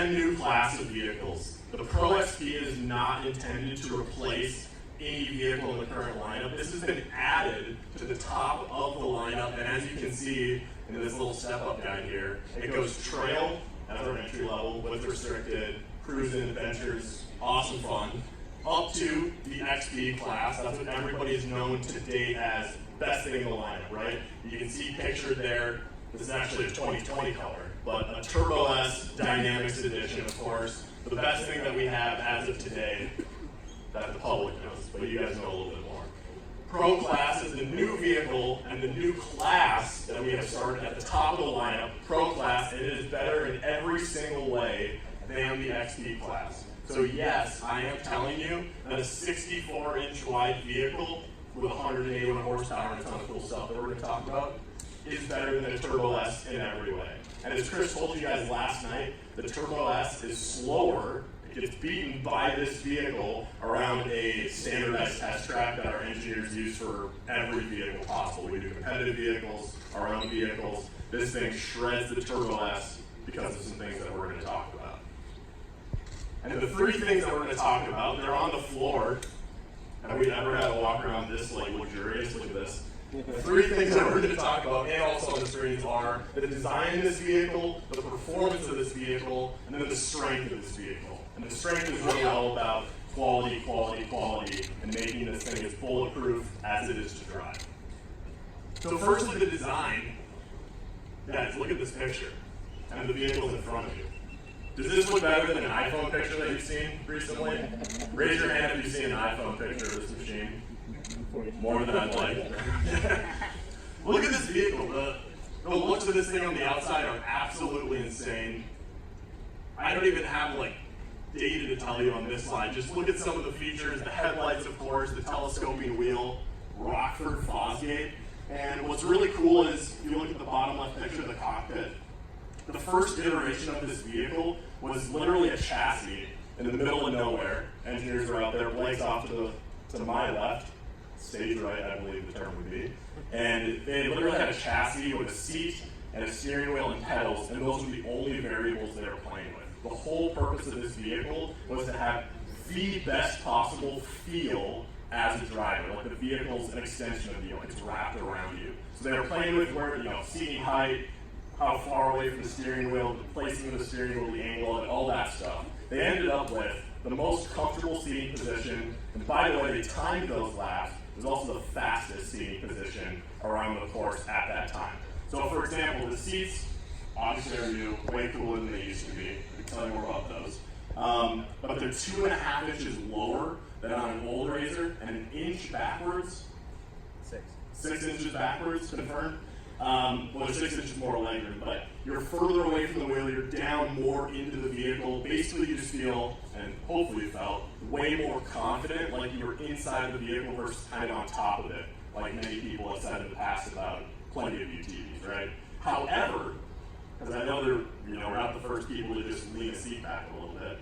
brand new class of vehicles. The Pro XP is not intended to replace any vehicle in the current lineup. This has been added to the top of the lineup, and as you can see in this little step-up guide here, it goes trail as our entry level with restricted, cruising adventures, awesome fun, up to the XP class. That's what everybody is known to date as best thing in the lineup, right? You can see pictured there, this is actually a 2020 color, but a Turbo S Dynamics Edition, of course. The best thing that we have as of today that the public knows, but you guys know a little bit more. Pro Class is the new vehicle and the new class that we have started at the top of the lineup. Pro Class, and it is better in every single way than the XP class. So yes, I am telling you that a 64-inch wide vehicle with 181 horsepower and a ton of cool stuff that we're going to talk about is better than a Turbo S in every way. And as Chris told you guys last night, the Turbo S is slower. It gets beaten by this vehicle around a standardized test track that our engineers use for every vehicle possible. We do competitive vehicles, our own vehicles. This thing shreds the Turbo S because of some things that we're going to talk about. And the three things that we're going to talk about, they're on the floor. Have we ever had to walk around this like luxurious? Look at this. The three things that we're going to talk about and also on the screens are the design of this vehicle, the performance of this vehicle, and then the strength of this vehicle. And the strength is really all about quality, quality, quality, and making this thing as bulletproof as it is to drive. So firstly, the design. Guys, look at this picture and the vehicle's in front of you. Does this look better than an iPhone picture that you've seen recently? Raise your hand if you've seen an iPhone picture of this machine. More than I'd like. Look at this vehicle. The looks of this thing on the outside are absolutely insane. I don't even have like data to tell you on this slide. Just look at some of the features, the headlights, of course, the telescoping wheel, Rockford Fosgate. And what's really cool is, if you look at the bottom left picture of the cockpit, the first iteration of this vehicle was literally a chassis in the middle of nowhere. Engineers were out there, Blake's off to my left, stage right, I believe the term would be. And they literally had a chassis with a seat and a steering wheel and pedals, and those were the only variables they were playing with. The whole purpose of this vehicle was to have the best possible feel as a driver. Like the vehicle's an extension of you, like it's wrapped around you. So they were playing with where, seating height, how far away from the steering wheel, the placement of the steering wheel, the angle of it, all that stuff. They ended up with the most comfortable seating position, and by the way, they timed those laps. It was also the fastest seating position around the course at that time. So for example, the seats, obviously are new, way cooler than they used to be. I can tell you more about those. But they're 2.5 inches lower than on an old Razor, and an inch backwards. 6 inches backwards, confirmed. Well, there's 6 inches more legroom, but you're further away from the wheel, you're down more into the vehicle. Basically, you just feel, and hopefully felt, way more confident, like you were inside the vehicle versus kind of on top of it, like many people have said in the past about plenty of UTVs, right? However, because I know we're not the first people to just lean a seat back a little bit,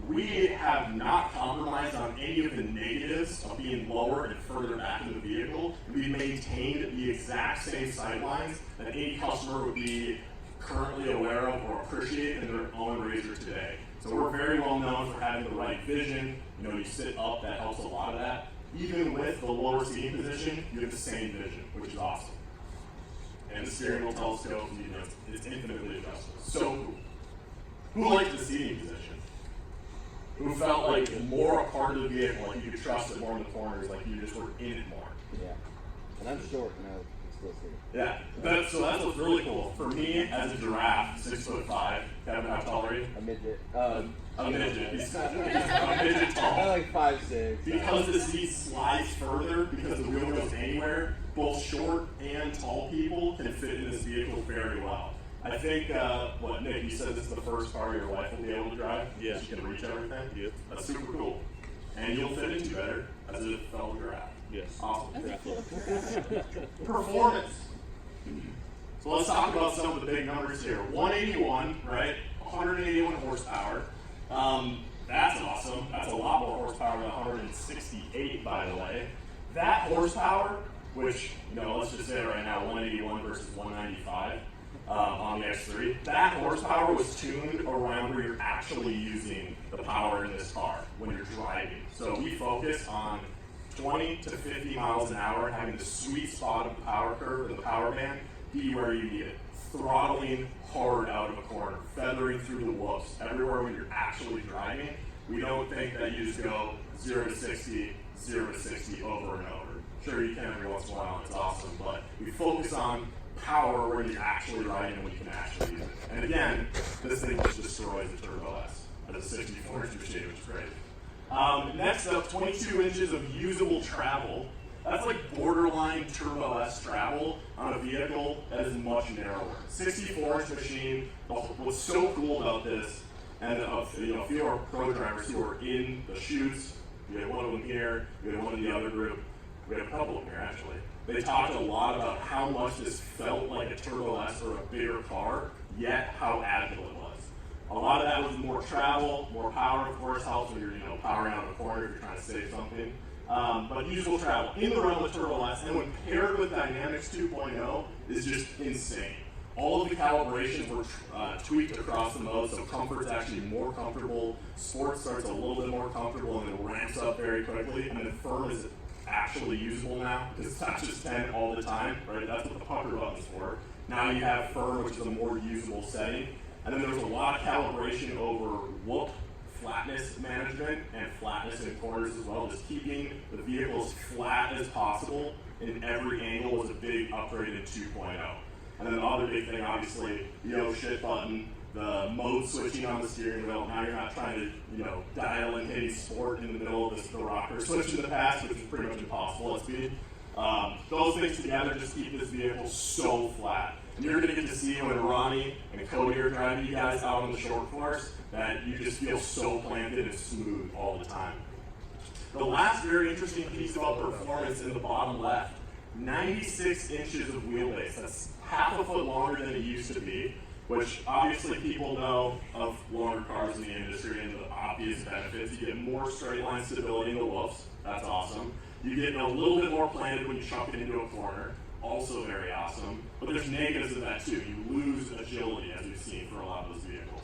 we have not compromised on any of the negatives of being lower and further back in the vehicle. We maintained the exact same sightlines that any customer would be currently aware of or appreciate in their own Razor today. So we're very well known for having the right vision. You sit up, that helps a lot of that. Even with the lower seating position, you have the same vision, which is awesome. And the steering wheel telescope, it's infinitely adjustable. So cool. Who liked the seating position? Who felt like more a part of the vehicle, like you could trust it more in the corners, like you just were in it more? Yeah. And I'm short now. Yeah. So that's what's really cool. For me, as a giraffe, 6'5", Kevin, how tall are you? A midget. A midget. He's a midget tall. I'm like 5'6". Because the seat slides further, because the wheel goes anywhere, both short and tall people can fit in this vehicle very well. I think, Nick, you said this is the first car your wife will be able to drive? Yeah. She can reach everything? Yeah. That's super cool. And you'll fit into better as a fellow giraffe. Yes. Awesome. Performance. So let's talk about some of the big numbers here. 181, right? 181 horsepower. That's awesome. That's a lot more horsepower than 168, by the way. That horsepower, which, let's just say right now, 181 versus 195, on the X3. That horsepower was tuned around where you're actually using the power in this car when you're driving. So we focus on 20 to 50 miles an hour, having the sweet spot of the power curve and the power band be where you need it. Throttling hard out of a corner, feathering through the whoops, everywhere when you're actually driving. We don't think that you just go 0 to 60, 0 to 60 over and over. Sure, you can every once in a while, it's awesome, but we focus on power where you're actually riding and when you can actually use it. And again, this thing just destroys the Turbo S at a 64-inch machine, which is great. Next up, 22 inches of usable travel. That's like borderline Turbo S travel on a vehicle that is much narrower. 64-inch machine. What's so cool about this, and a few of our pro drivers who are in the chutes, we had one of them here, we had one in the other group, we had a couple of them here actually. They talked a lot about how much this felt like a Turbo S or a bigger car, yet how agile it was. A lot of that was more travel, more power, of course, helps when you're powering out of a corner if you're trying to save something. But usable travel in the realm of Turbo S, and when paired with Dynamics 2.0, is just insane. All of the calibrations were tweaked across the mode, so comfort's actually more comfortable. Sport starts a little bit more comfortable and then ramps up very quickly, and then firm is actually usable now, because it's not just 10 all the time, right? That's what the pucker button's for. Now you have firm, which is a more usable setting. And then there's a lot of calibration over whoop, flatness management, and flatness in corners as well. Just keeping the vehicle as flat as possible in every angle was a big upgrade in 2.0. And then the other big thing, obviously, the oh shit button, the mode switching on the steering wheel. Now you're not trying to, dial in hitting sport in the middle of the rocker switch in the past, which is pretty much impossible at speed. Those things together just keep this vehicle so flat. And you're going to get to see when Ronnie and Cody are driving you guys out on the short course that you just feel so planted and smooth all the time. The last very interesting piece about performance in the bottom left, 96 inches of wheelbase. That's half a foot longer than it used to be, which obviously people know of longer cars in the industry and the obvious benefits. You get more straight line stability in the whoofs. That's awesome. You get a little bit more planted when you chuck it into a corner. Also very awesome. But there's negatives of that too. You lose agility, as we've seen for a lot of those vehicles.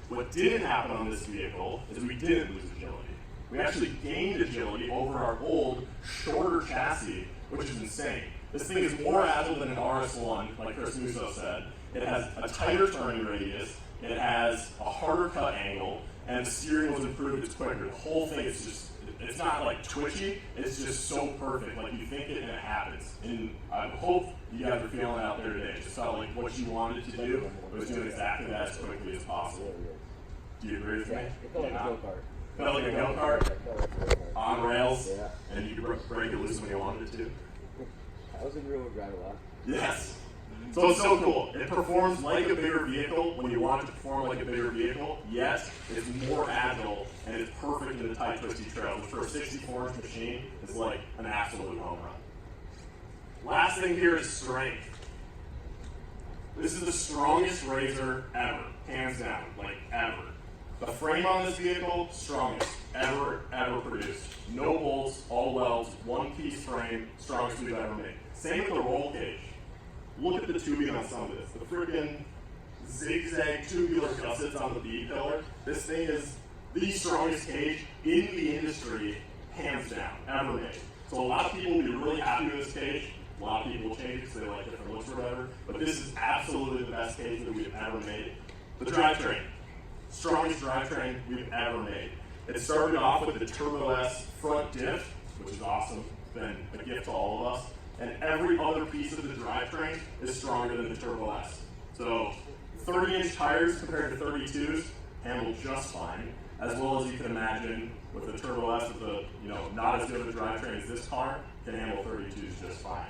What didn't happen on this vehicle is we didn't lose agility. We actually gained agility over our old, shorter chassis, which is insane. This thing is more agile than an RS1, like Chris Musso said. It has a tighter turning radius, it has a harder cut angle, and the steering was improved, it's quicker. The whole thing is just, it's not like twitchy, it's just so perfect. Like you think it and it happens. And I hope you guys are feeling it out there today. It just felt like what you wanted to do was doing exactly that as quickly as possible. Do you agree with me? It felt like a go-kart. Felt like a go-kart? On rails? Yeah. And you could break it loose when you wanted it to? I was in rear-wheel drive a lot. Yes. So it's so cool. It performs like a bigger vehicle when you want it to perform like a bigger vehicle, yet it's more agile and it's perfect in the tight, twisty trails, which for a 64-inch machine is like an absolute home run. Last thing here is strength. This is the strongest RZR ever, hands down, like ever. The frame on this vehicle, strongest ever produced. No bolts, all welds, one-piece frame, strongest we've ever made. Same with the roll cage. Look at the tubing on some of this. The freaking zigzag tubular gussets on the B pillar. This thing is the strongest cage in the industry, hands down, ever made. So a lot of people will be really happy with this cage. A lot of people will change it because they like different looks or whatever. But this is absolutely the best cage that we've ever made. The drivetrain. Strongest drivetrain we've ever made. It started off with the Turbo S front diff, which is awesome. It's been a gift to all of us. And every other piece of the drivetrain is stronger than the Turbo S. So 30-inch tires compared to 32s handle just fine, as well as you can imagine with the Turbo S with the not as good of a drivetrain as this car, can handle 32s just fine.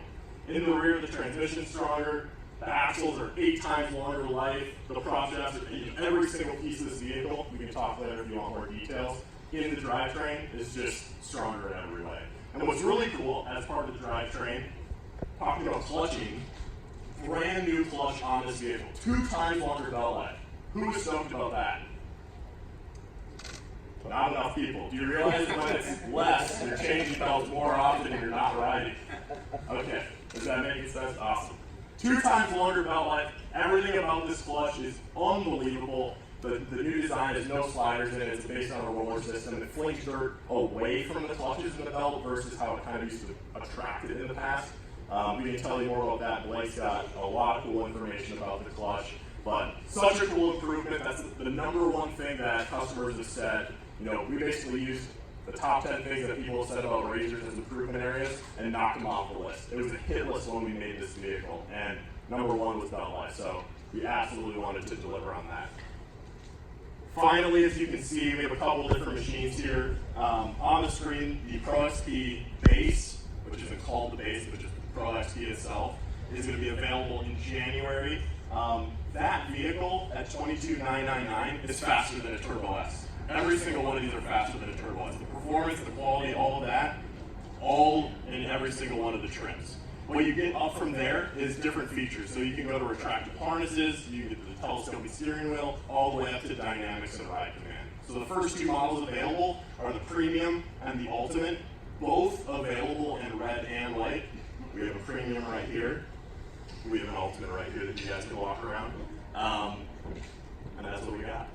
In the rear, the transmission's stronger, the axles are 8 times longer life, the prop shafts are every single piece of this vehicle, we can talk later if you want more details, in the drivetrain is just stronger in every way. And what's really cool, as part of the drivetrain, talking about clutching, brand new clutch on this vehicle, 2 times longer belt life. Who is stoked about that? Not enough people. Do you realize that when it's less, you're changing belts more often and you're not riding? Okay, does that make sense? Awesome. 2 times longer belt life. Everything about this clutch is unbelievable. The new design has no sliders in it. It's based on a roller system. It flings dirt away from the clutches in the belt versus how it kind of used to attract it in the past. We can tell you more about that. Blake's got a lot of cool information about the clutch. But such a cool improvement. That's the number one thing that customers have said. You know, we basically used the top 10 things that people have said about RZRs as improvement areas and knocked them off the list. It was a hit list when we made this vehicle, and number 1 was belt life, so we absolutely wanted to deliver on that. Finally, as you can see, we have a couple different machines here. On the screen, the Pro XP base, which isn't called the base, but just the Pro XP itself, is going to be available in January. That vehicle at $22,999 is faster than a Turbo S. Every single one of these are faster than a Turbo S. The performance, the quality, all of that, all in every single one of the trims. What you get up from there is different features. So you can go to retractable harnesses, you can get to the telescoping steering wheel, all the way up to dynamics and ride command. So the first 2 models available are the Premium and the Ultimate, both available in red and white. We have a Premium right here. We have an Ultimate right here that you guys can walk around. And that's what we got.